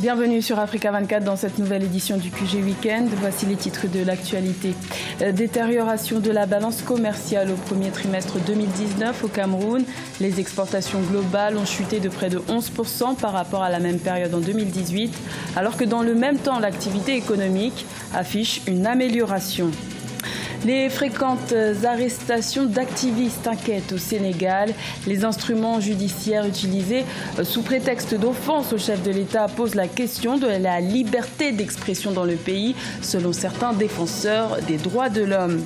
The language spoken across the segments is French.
Bienvenue sur Africa 24 dans cette nouvelle édition du QG Weekend. Voici les titres de l'actualité. Détérioration de la balance commerciale au premier trimestre 2019 au Cameroun. Les exportations globales ont chuté de près de 11% par rapport à la même période en 2018, alors que dans le même temps, l'activité économique affiche une amélioration. Les fréquentes arrestations d'activistes inquiètent au Sénégal. Les instruments judiciaires utilisés sous prétexte d'offense au chef de l'État posent la question de la liberté d'expression dans le pays, selon certains défenseurs des droits de l'homme.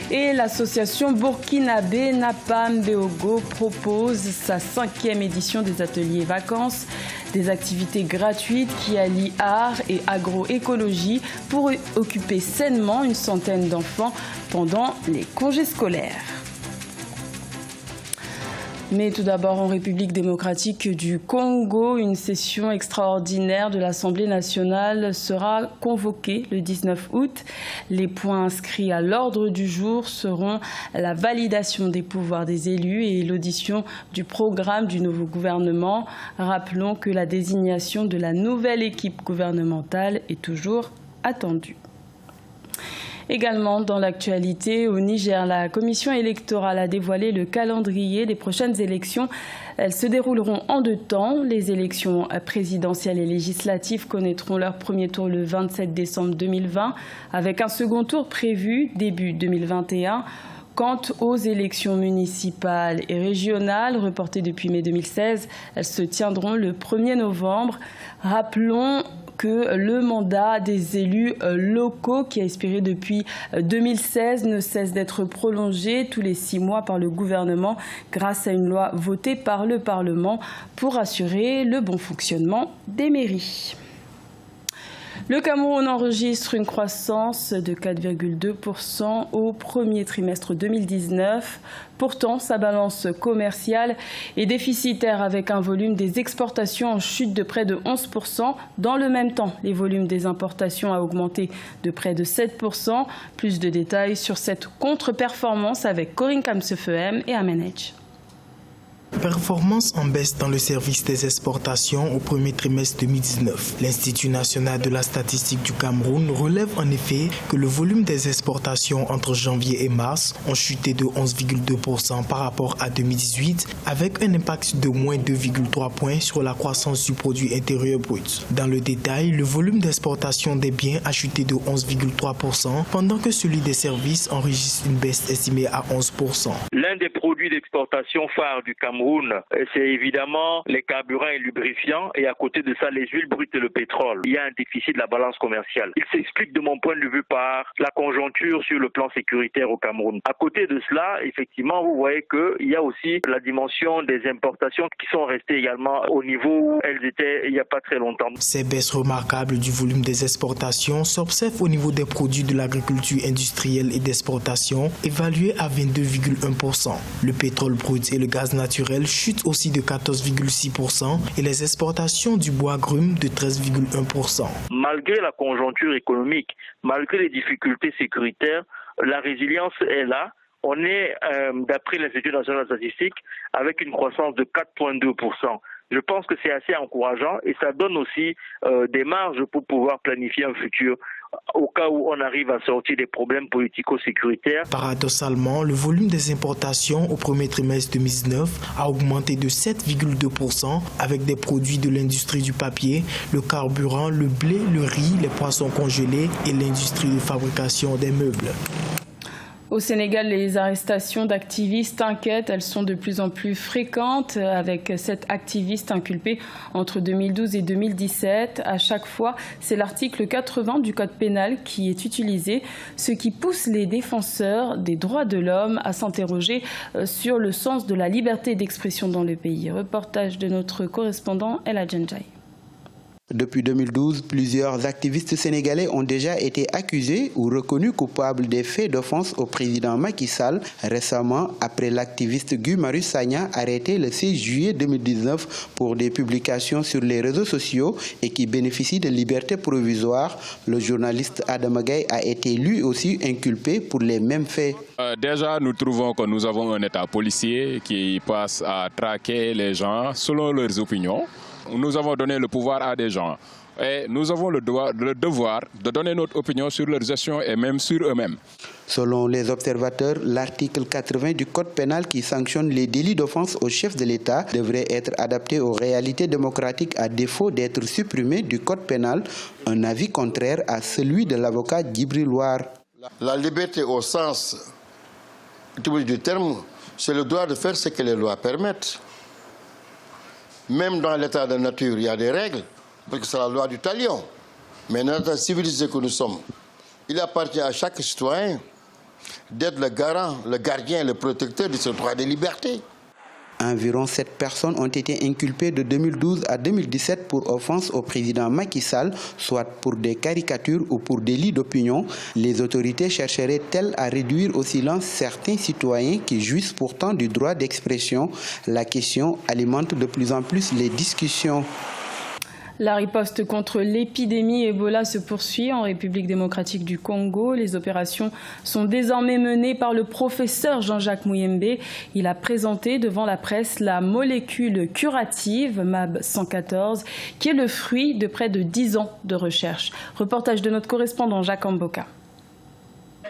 Et l'association burkinabé Napam Beogo propose sa 5e édition des ateliers vacances, des activités gratuites qui allient art et agroécologie pour occuper sainement une centaine d'enfants pendant les congés scolaires. Mais tout d'abord, en République démocratique du Congo, une session extraordinaire de l'Assemblée nationale sera convoquée le 19 août. Les points inscrits à l'ordre du jour seront la validation des pouvoirs des élus et l'audition du programme du nouveau gouvernement. Rappelons que la désignation de la nouvelle équipe gouvernementale est toujours attendue. Également dans l'actualité, au Niger, la commission électorale a dévoilé le calendrier des prochaines élections. Elles se dérouleront en 2 temps. Les élections présidentielles et législatives connaîtront leur premier tour le 27 décembre 2020, avec un second tour prévu début 2021. Quant aux élections municipales et régionales, reportées depuis mai 2016, elles se tiendront le 1er novembre. Rappelons que le mandat des élus locaux, qui a expiré depuis 2016, ne cesse d'être prolongé tous les 6 mois par le gouvernement grâce à une loi votée par le Parlement pour assurer le bon fonctionnement des mairies. Le Cameroun enregistre une croissance de 4,2% au premier trimestre 2019. Pourtant, sa balance commerciale est déficitaire avec un volume des exportations en chute de près de 11%. Dans le même temps, les volumes des importations ont augmenté de près de 7%. Plus de détails sur cette contre-performance avec Corinne Kamsefehem et Amenech. Performance en baisse dans le service des exportations au premier trimestre 2019. L'Institut national de la statistique du Cameroun relève en effet que le volume des exportations entre janvier et mars ont chuté de 11,2% par rapport à 2018, avec un impact de moins 2,3 points sur la croissance du produit intérieur brut. Dans le détail, le volume d'exportation des biens a chuté de 11,3%, pendant que celui des services enregistre une baisse estimée à 11%. L'un des produits d'exportation phares du Cameroun, c'est évidemment les carburants et lubrifiants, et à côté de ça, les huiles brutes et le pétrole. Il y a un déficit de la balance commerciale. Il s'explique de mon point de vue par la conjoncture sur le plan sécuritaire au Cameroun. À côté de cela, effectivement, vous voyez qu'il y a aussi la dimension des importations qui sont restées également au niveau où elles étaient il n'y a pas très longtemps. Ces baisses remarquables du volume des exportations s'observent au niveau des produits de l'agriculture industrielle et d'exportation, évalués à 22,1%. Le pétrole brut et le gaz naturel chutent aussi de 14,6% et les exportations du bois grume de 13,1%. Malgré la conjoncture économique, malgré les difficultés sécuritaires, la résilience est là. On est, d'après l'Institut national de la statistique, avec une croissance de 4,2%. Je pense que c'est assez encourageant et ça donne aussi des marges pour pouvoir planifier un futur au cas où on arrive à sortir des problèmes politico-sécuritaires. Paradoxalement, le volume des importations au premier trimestre 2019 a augmenté de 7,2% avec des produits de l'industrie du papier, le carburant, le blé, le riz, les poissons congelés et l'industrie de fabrication des meubles. Au Sénégal, les arrestations d'activistes inquiètent. Elles sont de plus en plus fréquentes, avec 7 activistes inculpés entre 2012 et 2017. À chaque fois, c'est l'article 80 du Code pénal qui est utilisé, ce qui pousse les défenseurs des droits de l'homme à s'interroger sur le sens de la liberté d'expression dans le pays. Reportage de notre correspondant El Adjenjaï. Depuis 2012, plusieurs activistes sénégalais ont déjà été accusés ou reconnus coupables des faits d'offense au président Macky Sall. Récemment, après l'activiste Guy Marius Sagna arrêté le 6 juillet 2019 pour des publications sur les réseaux sociaux et qui bénéficie de liberté provisoire, le journaliste Adama Gaye a été lui aussi inculpé pour les mêmes faits. Déjà, nous trouvons que nous avons un État policier qui passe à traquer les gens selon leurs opinions. Nous avons donné le pouvoir à des gens Et nous avons le devoir de donner notre opinion sur leur gestion et même sur eux-mêmes. Selon les observateurs, l'article 80 du Code pénal qui sanctionne les délits d'offense au chef de l'État devrait être adapté aux réalités démocratiques à défaut d'être supprimé du Code pénal, un avis contraire à celui de l'avocat Djibril War. La liberté au sens du terme, c'est le droit de faire ce que les lois permettent. Même dans l'état de nature, il y a des règles, parce que c'est la loi du talion. Mais dans l'état civilisé que nous sommes, il appartient à chaque citoyen d'être le garant, le gardien, le protecteur de ce droit de liberté. Environ 7 personnes ont été inculpées de 2012 à 2017 pour offense au président Macky Sall, soit pour des caricatures ou pour délits d'opinion. Les autorités chercheraient-elles à réduire au silence certains citoyens qui jouissent pourtant du droit d'expression? La question alimente de plus en plus les discussions. La riposte contre l'épidémie Ebola se poursuit en République démocratique du Congo. Les opérations sont désormais menées par le professeur Jean-Jacques Muyembe. Il a présenté devant la presse la molécule curative MAB 114, qui est le fruit de près de 10 ans de recherche. Reportage de notre correspondant Jacques Amboka.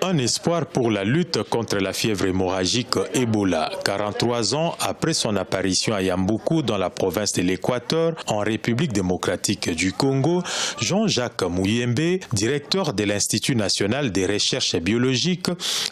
Un espoir pour la lutte contre la fièvre hémorragique Ebola. 43 ans après son apparition à Yamboukou dans la province de l'Équateur, en République démocratique du Congo, Jean-Jacques Muyembe, directeur de l'Institut national des recherches biologiques,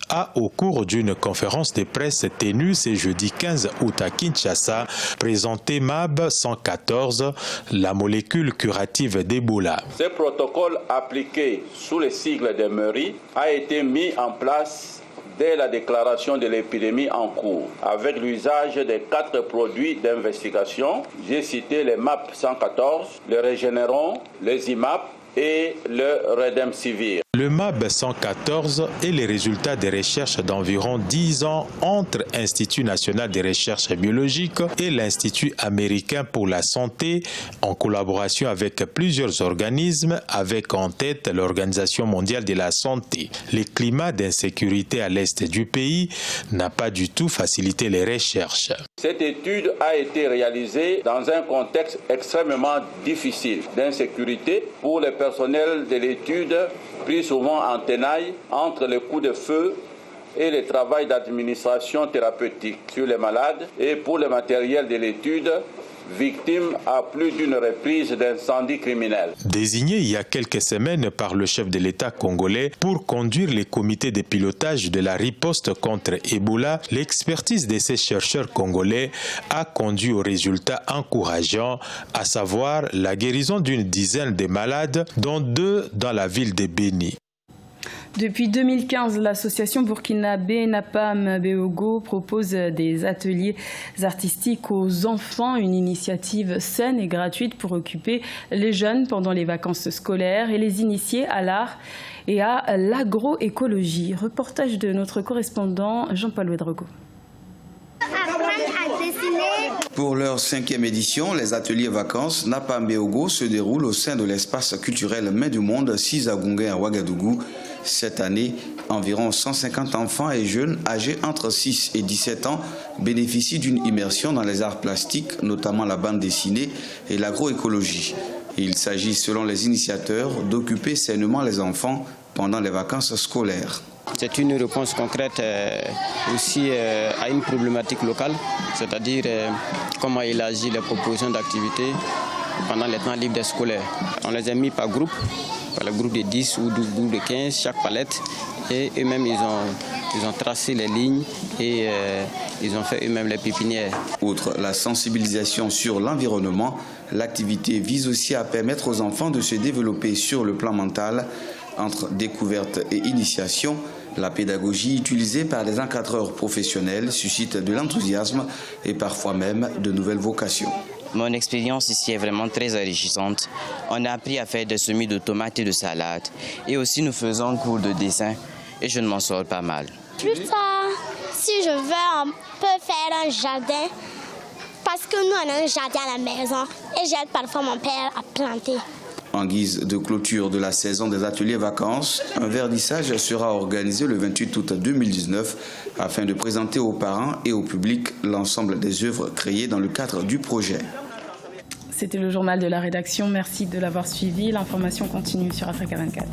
a, au cours d'une conférence de presse tenue ce jeudi 15 août à Kinshasa, présenté MAB 114, la molécule curative d'Ebola. Ce protocole appliqué sous les sigles de MRI a été mis en place dès la déclaration de l'épidémie en cours, avec l'usage de 4 produits d'investigation. J'ai cité les MAP 114, le Régénéron, les IMAP et le Redemsivir. Le MAB 114 est le résultat des recherches d'environ 10 ans entre Institut national des recherches biologiques et l'Institut américain pour la santé, en collaboration avec plusieurs organismes, avec en tête l'Organisation mondiale de la santé. Le climat d'insécurité à l'est du pays n'a pas du tout facilité les recherches. Cette étude a été réalisée dans un contexte extrêmement difficile d'insécurité pour le personnel de l'étude, pris souvent en tenaille entre les coups de feu et le travail d'administration thérapeutique sur les malades, et pour le matériel de l'étude, victime à plus d'une reprise d'incendie criminel. Désigné il y a quelques semaines par le chef de l'État congolais pour conduire les comités de pilotage de la riposte contre Ebola, l'expertise de ces chercheurs congolais a conduit aux résultats encourageants, à savoir la guérison d'une dizaine de malades, dont 2 dans la ville de Beni. Depuis 2015, l'association burkinabé Napam Beogo propose des ateliers artistiques aux enfants, une initiative saine et gratuite pour occuper les jeunes pendant les vacances scolaires et les initier à l'art et à l'agroécologie. Reportage de notre correspondant Jean-Paul Ouedraogo. Pour leur 5e édition, les ateliers vacances Napam Beogo se déroulent au sein de l'espace culturel Main du Monde 6 à Gunga à Ouagadougou. Cette année, environ 150 enfants et jeunes âgés entre 6 et 17 ans bénéficient d'une immersion dans les arts plastiques, notamment la bande dessinée et l'agroécologie. Il s'agit, selon les initiateurs, d'occuper sainement les enfants pendant les vacances scolaires. C'est une réponse concrète aussi à une problématique locale, c'est-à-dire comment élargir les propositions d'activités pendant les temps libres des scolaires. On les a mis par groupe, par le groupe de 10 ou 12 groupes de 15, chaque palette, et eux-mêmes ils ont tracé les lignes et ils ont fait eux-mêmes les pépinières. Outre la sensibilisation sur l'environnement, l'activité vise aussi à permettre aux enfants de se développer sur le plan mental. Entre découverte et initiation, la pédagogie utilisée par des encadreurs professionnels suscite de l'enthousiasme et parfois même de nouvelles vocations. Mon expérience ici est vraiment très enrichissante. On a appris à faire des semis de tomates et de salade. Et aussi nous faisons un cours de dessin et je ne m'en sors pas mal. Plus tard, si je veux, on peut faire un jardin. Parce que nous, on a un jardin à la maison et j'aide parfois mon père à planter. En guise de clôture de la saison des ateliers vacances, un vernissage sera organisé le 28 août 2019 afin de présenter aux parents et au public l'ensemble des œuvres créées dans le cadre du projet. C'était le journal de la rédaction. Merci de l'avoir suivi. L'information continue sur Africa 24.